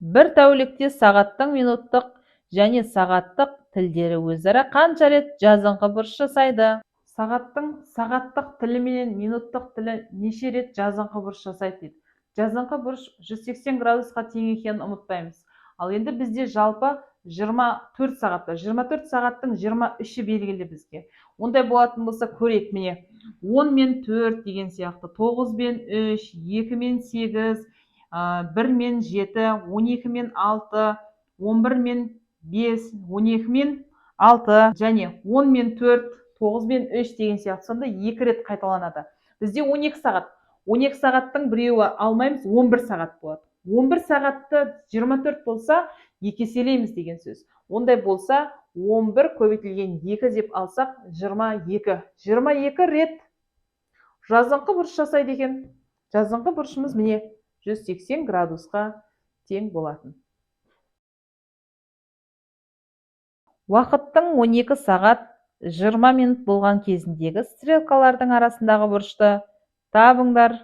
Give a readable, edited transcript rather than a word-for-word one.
бір тәулікте сағаттың минуттық және сағаттық тілдері өзара қанша рет жазыңқы бұрыш жасайды? Сағаттың сағаттық тілі менен минуттық тілі неше рет жазыңқы бұрыш жасайды дейді. Жазыңқы бұрыш 180 градусқа тең екенін ұмытпаймыз. Ал енді бізде жалпы 24 сағат бар. 24 сағаттың 23-і белгілі бізге. Ондай болатын болса көрейік, міне. 10 мен 4 деген сияқты, 9 мен 3, 2 мен 8, 1 мен 7, 12 мен 6, 11 мен 5, 12 мен 6 және 10 мен 4, 9 мен 3 деген сияқты, сонда 2 рет қайталанады. Бізде 12 сағат. 12 сағаттың біреуі алмаймыз, 11 сағат болады. 11 сағатты 24 болса, 2 еселейміз деген сөз. Ондай болса, 11 көбейтілген 2 деп алсақ, 22. 22 рет жазыңқы бұрыш жасайды екен. Жазыңқы бұрышымыз міне 180 градусқа тең болатын. Уақыттың 12 сағат 20 минут болған кезіндегі стрелкалардың арасындағы бұрышты табыңдар.